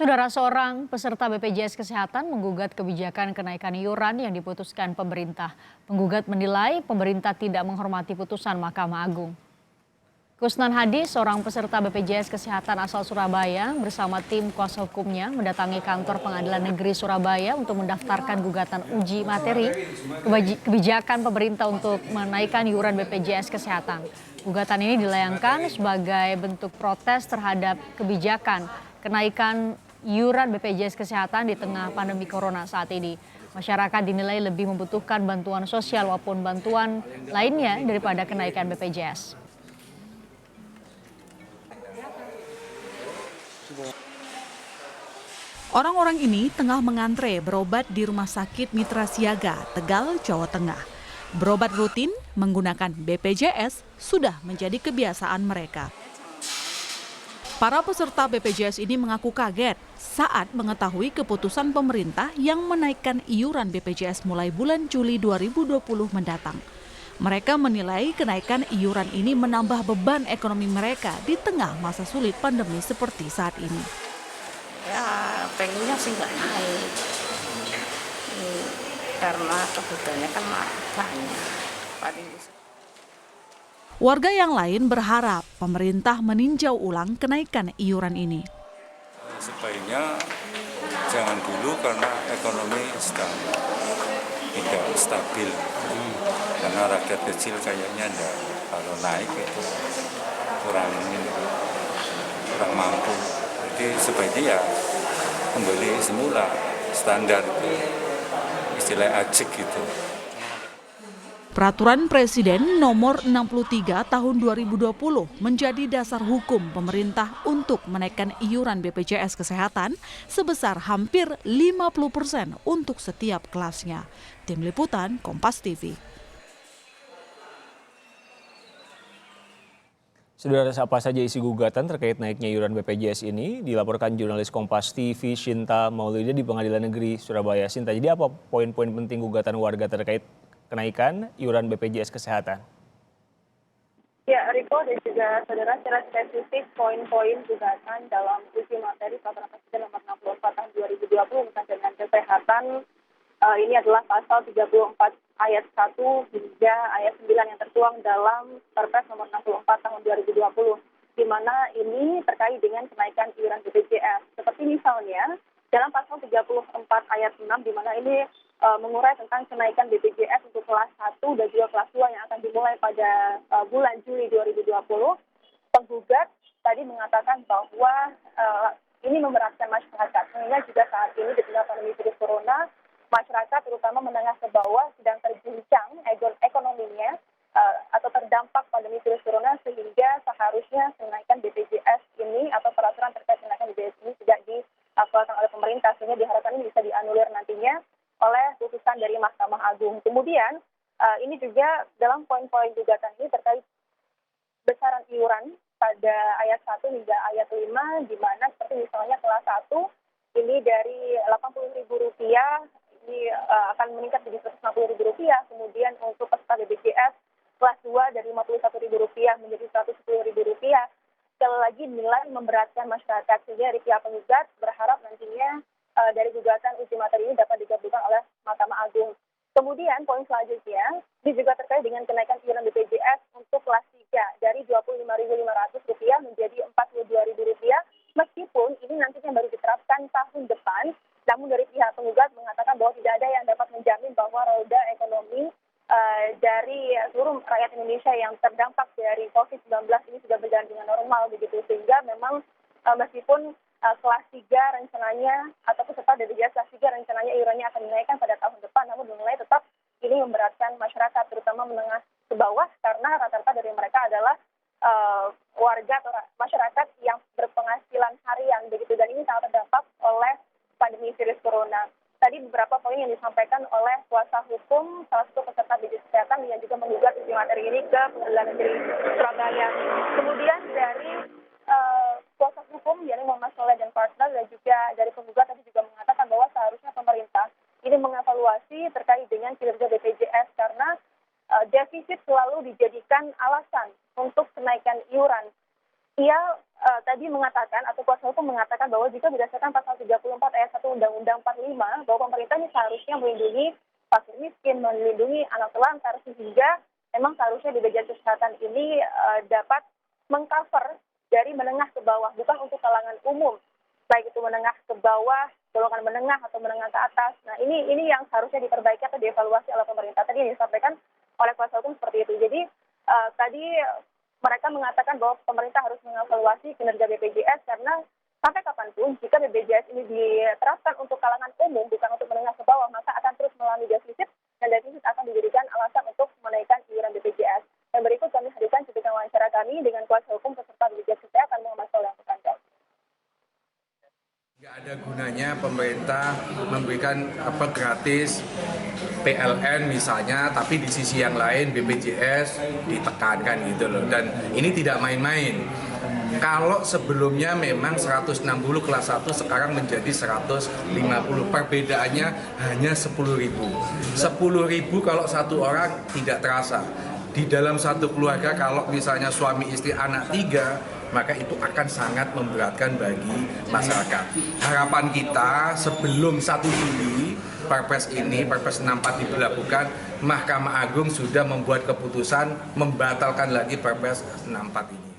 Saudara, seorang peserta BPJS Kesehatan menggugat kebijakan kenaikan iuran yang diputuskan pemerintah. Penggugat menilai pemerintah tidak menghormati putusan Mahkamah Agung. Kusnan Hadi, seorang peserta BPJS Kesehatan asal Surabaya, bersama tim kuasa hukumnya mendatangi kantor Pengadilan Negeri Surabaya untuk mendaftarkan gugatan uji materi kebijakan pemerintah untuk menaikkan iuran BPJS Kesehatan. Gugatan ini dilayangkan sebagai bentuk protes terhadap kebijakan kenaikan iuran BPJS Kesehatan di tengah pandemi Corona saat ini. Masyarakat dinilai lebih membutuhkan bantuan sosial maupun bantuan lainnya daripada kenaikan BPJS. Orang-orang ini tengah mengantre berobat di Rumah Sakit Mitra Siaga, Tegal, Jawa Tengah. Berobat rutin menggunakan BPJS sudah menjadi kebiasaan mereka. Para peserta BPJS ini mengaku kaget saat mengetahui keputusan pemerintah yang menaikkan iuran BPJS mulai bulan Juli 2020 mendatang. Mereka menilai kenaikan iuran ini menambah beban ekonomi mereka di tengah masa sulit pandemi seperti saat ini. Ya pengennya sih nggak naik. Karena kebutuhannya kan banyak. Paling Warga yang lain berharap pemerintah meninjau ulang kenaikan iuran ini. Sebaiknya jangan dulu karena ekonomi sedang tidak stabil. Karena rakyat kecil kayaknya enggak, kalau naik itu kurang mampu. Jadi sebaiknya ya kembali semula standar itu, istilah ajik gitu. Peraturan Presiden nomor 63 tahun 2020 menjadi dasar hukum pemerintah untuk menaikkan iuran BPJS Kesehatan sebesar hampir 50% untuk setiap kelasnya. Tim Liputan Kompas TV. Saudara, apa saja isi gugatan terkait naiknya iuran BPJS ini dilaporkan jurnalis Kompas TV Shinta Maulida di Pengadilan Negeri Surabaya. Shinta, jadi apa poin-poin penting gugatan warga terkait kenaikan iuran BPJS Kesehatan? Ya, Riko dan juga saudara, secara spesifik poin-poin gugatan dalam uji materi Peraturan Presiden nomor 64 tahun 2020 tentang jaminan kesehatan ini adalah pasal 34 ayat 1 hingga ayat 9 yang tertuang dalam Perpres nomor 64 tahun 2020, di mana ini terkait dengan kenaikan iuran BPJS. Seperti misalnya dalam pasal 34 ayat 6, di mana ini mengurai tentang kenaikan BPJS untuk kelas 1 dan juga kelas 2 yang akan dimulai pada bulan Juli 2020. Penggugat tadi mengatakan bahwa ini memberatkan masyarakat, sehingga juga saat ini di tengah pandemi virus corona, masyarakat terutama menengah ke bawah sedang terguncang ekonominya atau terdampak pandemi virus corona, sehingga seharusnya kenaikan BPJS ini atau peraturan terkait kenaikan BPJS ini tidak dikeluarkan oleh pemerintah, sehingga diharapkan ini bisa dianulir nantinya oleh putusan dari Mahkamah Agung. Kemudian ini juga dalam poin-poin gugatan ini terkait besaran iuran pada ayat 1 hingga ayat 5, di mana seperti misalnya kelas 1 ini dari Rp80.000 ini akan meningkat jadi Rp160.000, kemudian untuk peserta BPJS kelas 2 dari Rp51.000 menjadi Rp110.000. Sekali lagi nilai memberatkan masyarakat, sehingga dari pihak penggugat berharap nantinya dari gugatan uji materi ini dapat digabungkan oleh Mahkamah Agung. Kemudian poin selanjutnya ini juga terkait dengan kenaikan iuran BPJS untuk kelas 3 dari Rp25.500 menjadi Rp42.000, meskipun ini nantinya baru diterapkan tahun depan. Namun dari pihak penggugat mengatakan bahwa tidak ada yang dapat menjamin bahwa roda ekonomi dari seluruh rakyat Indonesia yang terdampak dari COVID-19 ini sudah berjalan dengan normal begitu, sehingga memang meskipun kelas 3 rencananya atau peserta BPJS kelas 3 rencananya iurannya akan dinaikkan pada tahun depan, namun dinilai tetap ini memberatkan masyarakat terutama menengah ke bawah, karena rata-rata dari mereka adalah warga atau masyarakat yang berpenghasilan harian begitu, dan ini sangat terdampak oleh pandemi virus corona. Tadi beberapa poin yang disampaikan oleh kuasa hukum salah satu peserta BPJS Kesehatan yang juga menggugat uji materi ini ke Pengadilan Negeri Surabaya. Kemudian dari kuasa hukum yakni Muhammad Soleh dan partner dan juga dari penggugat tadi juga mengatakan bahwa seharusnya pemerintah ini mengevaluasi terkait dengan kinerja BPJS, karena defisit selalu dijadikan alasan untuk kenaikan iuran. ia tadi mengatakan atau kuasa hukum mengatakan bahwa jika berdasarkan pasal 34 ayat 1 Undang-Undang 45 bahwa pemerintah ini seharusnya melindungi fakir miskin, melindungi anak terlantar sehingga memang seharusnya BPJS Kesehatan ini dapat mengcover dari menengah ke bawah, bukan untuk kalangan umum, baik itu menengah ke bawah, golongan menengah atau menengah ke atas. Nah ini yang seharusnya diperbaiki atau dievaluasi oleh pemerintah. Tadi yang disampaikan oleh kuasa hukum seperti itu. Jadi tadi mereka mengatakan bahwa pemerintah harus mengevaluasi kinerja BPJS karena sampai kapanpun jika BPJS ini diterapkan untuk kalangan umum bukan untuk menengah ke bawah maka akan terus mengalami defisit dan defisit akan dijadikan alasan untuk menaikkan iuran BPJS. Dan berikut kami hadirkan cuplikan wawancara kami dengan kuasa hukum peserta BPJS Kesehatan Muhammad Soleh Pekandal. Nggak ada gunanya pemerintah memberikan gratis PLN misalnya, tapi di sisi yang lain BPJS ditekankan gitu loh. Dan ini tidak main-main. Kalau sebelumnya memang 160 kelas 1 sekarang menjadi 150. Perbedaannya hanya 10.000. 10.000 kalau satu orang tidak terasa. Di dalam satu keluarga kalau misalnya suami istri anak 3, maka itu akan sangat memberatkan bagi masyarakat. Harapan kita sebelum 1 Juli Perpres ini, Perpres 64 diberlakukan, Mahkamah Agung sudah membuat keputusan membatalkan lagi Perpres 64 ini.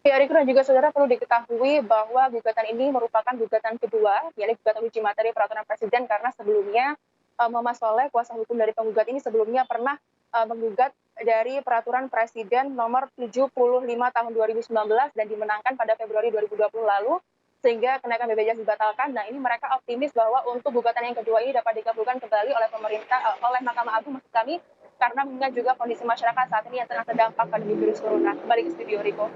Ya, Riko dan juga saudara perlu diketahui bahwa gugatan ini merupakan gugatan kedua, yaitu gugatan uji materi peraturan presiden karena sebelumnya Muhammad Soleh, kuasa hukum dari penggugat ini sebelumnya pernah menggugat dari peraturan presiden nomor 75 tahun 2019 dan dimenangkan pada Februari 2020 lalu sehingga kenaikan BPJS dibatalkan. Nah, ini mereka optimis bahwa untuk gugatan yang kedua ini dapat dikabulkan kembali oleh pemerintah, oleh Mahkamah Agung maksud kami, karena mengingat juga kondisi masyarakat saat ini yang tengah terdampak pandemi virus corona. Kembali ke studio, Riko.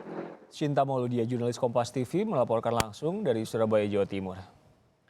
Shinta Mauludia, jurnalis Kompas TV, melaporkan langsung dari Surabaya, Jawa Timur.